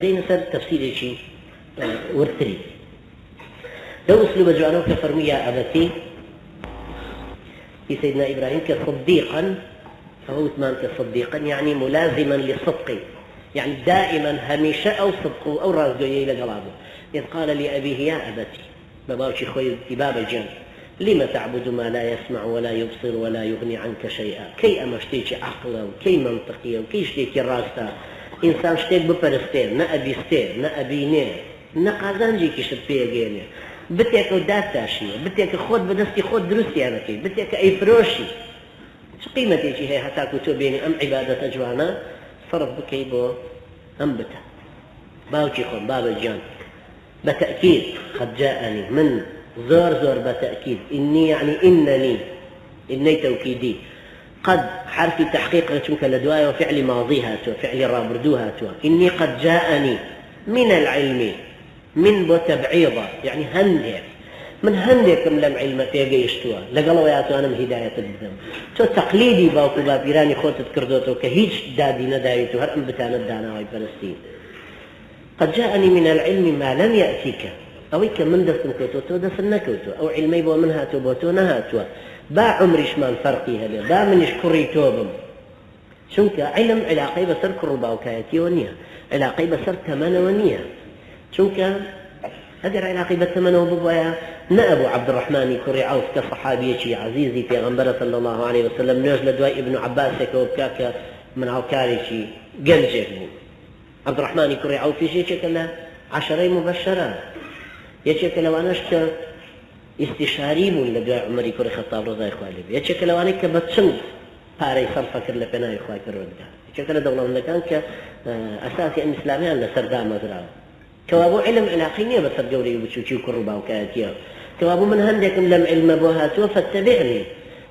دين سر تفسير شيء ورتري لو أسلوب جوانو كفرمية أبتي في سيدنا إبراهيم كصديقا فهو ثمان كصديقا يعني ملازما للصدق يعني دائما هميشة أو صدق أو رازقية إلى قلابه إذ قال لأبيه يا أبتي باباوشي خوي اتباب الجن لما تعبد ما لا يسمع ولا يبصر ولا يغني عنك شيئا كي أمشتيك عقله وكي منطقية وكي شتيك راستا إنسان شتيك بپرستين نا أبي ستين نا أبي نير نا قازانجي كشت بيقيني بتيك ودات تاشية بتيك خود بدستي خود درستي أنا كي بتيك أي فروشي شو قيمتي هي حتى كتبيني أم عبادة جوانا صرف بكيبو أم بتا باوكي خون باب الجان بتأكيد قد جاءني من زور بتأكيد إني يعني إني توكيدي قد حرف تحقيق لتمك لدوايا وفعل ماضيها وفعل رابردوها إني قد جاءني من العلم من بتبعيضة يعني هندك من هندكم لم علم تيجيشتوا لقالوا يا تو أنا هداية الدم تو تقليدي باوكو بابيراني خوت تكردوتو كهيج دادي ندايتو هر أم بتانا الدانا واي فلسطين قد جاءني من العلم ما لم يأتيك أويك من دسن كوتو دسن نكوتو أو علمي بو منها توبوتو نهاتو با عمريش ما فرقي هذا با من يشكري توبم شونك علم علاقي بسر كربا وكايتي ونيا علاقي بسر تمن ونيا شونك هذا علاقي بثمن وبوايا نأبو عبد الرحمن كري عوف كصحابي عزيزي في غنبرة صلى الله عليه وسلم نزل دواء ابن عباس وكاك من عوكاري جنجه عبد الرحمن كري عوف في شيء كلا 10 مبشرات يشك لو أنا استشاري من لدواء عمري كري خطاب رضا إخوالي يشك لو أنا كبتشن باري صرفة كر لبناء إخوالي كرودها يشك لو دولة من كان كأساسي أن إسلامي أن سرداء مزرعة كوابو علم علاقيني بس الجوري وبتشوشي وكربا وكاتيا كوابو من هندكم لم علم بوهاتوا فاتبعني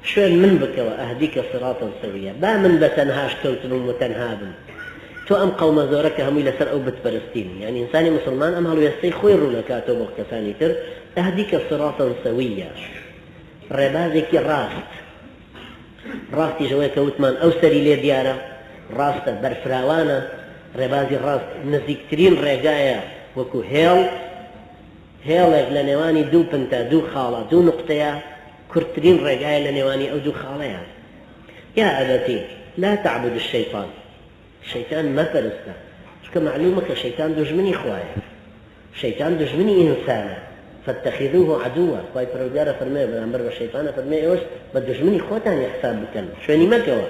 شوين من بك وأهديك صراطا سويا با من بتنهاش كوتن ومتنهابن تو أم قوم زورك هم إلى سر أو بتفلسطين يعني إنساني مسلمان أم هلو يستي خوير لكاتو بوكتاني تر أهديك صراطا سويا ربازك راستي جواك وثمان أو سري لي ديارة راست برفراوانا ربازي راست نزيكترين رجايا وكو هيل لنواني دو بنتا دو خالة دو نقطة كرترين رجايا لنواني أو دو خالة يا أبتي لا تعبد الشيطان الشيطان ما فرسته شكا معلومك الشيطان دجمني خوايا الشيطان دجمني إنسانا فاتخذوه عدوا خواي فرودارة فرمي بلانبر الشيطان فرمي إيش بدجمني خوتاني حساب بكلم شواني مكوا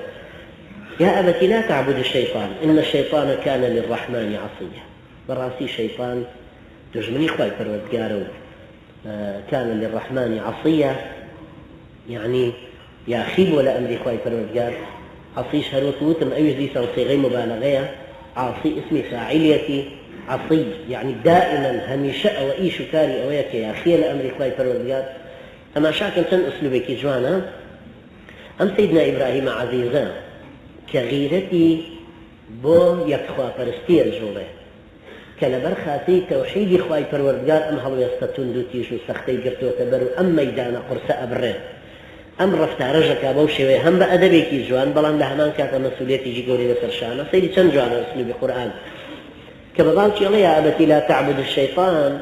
يا أبتي لا تعبد الشيطان إن الشيطان كان للرحمن عصيا براسي شيطان دجمني خواي فرودارة كان للرحمن عصيا يعني يا خيب ولا أمري خواي فرودار عصيش هروت وتم أيش دي صيغة مبالغة عاصي اسمي فاعليتي عصي يعني دائما هميشة وإيش كاري أويك يا أخي لأمري خواي فرودار أما شاكن تن أسلوبك جوانا أم سيدنا إبراهيم عزيزا كغيرتي بو يكخوا فرستي الجوله كلبر خاتي توحيد خواي پروردگار ام هلو يستتون دوتيش وسختي قرتو تبرو ام ميدان قرص أبرين ام رفتارجك ابو شوي هم بأدبيكي جوان بلان لهمان كاتا مسؤوليتي جي قولي بسرشانا سيدي چند جوان اسلوبي قرآن كبضانتي الله يا أبتي لا تعبد الشيطان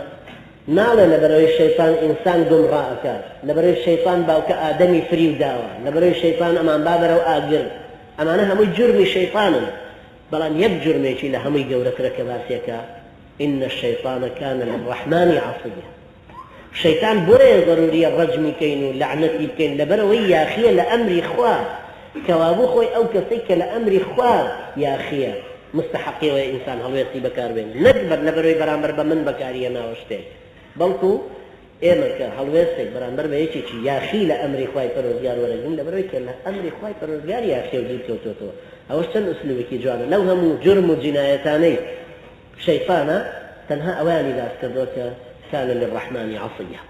نالا لبروي الشيطان إنسان قمراءك لبروي الشيطان باوك آدمي فريو داوا لبروي الشيطان أمان بابرو آقر أمانها مو جرمي شيطانا بلان يبجر ميشي لهمي قورك ركباسيك إن الشيطان كان للرحمن عصيا الشيطان بوي ضروري الرجم كينو لعنتي كين لبروي يا أخي لأمري خواه كوابو خوي أو كسيك لأمري خواه يا أخي مستحقي وإنسان هلو يصيب كاربين نكبر لبروي برامبر بمن بكاري ناوشتي بلكو إيمك هلو يصيب برامبر بيشي يا أخي لأمري خواي فرزقار ورجم لبروي كلا أمري خواي فرزقار يا أخي وجيب توتو أوشتن أسلوبك جوانا لو هم جرم جنايتاني شيطانا تنهى أواني ذات كذوك كان للرحمن عصيا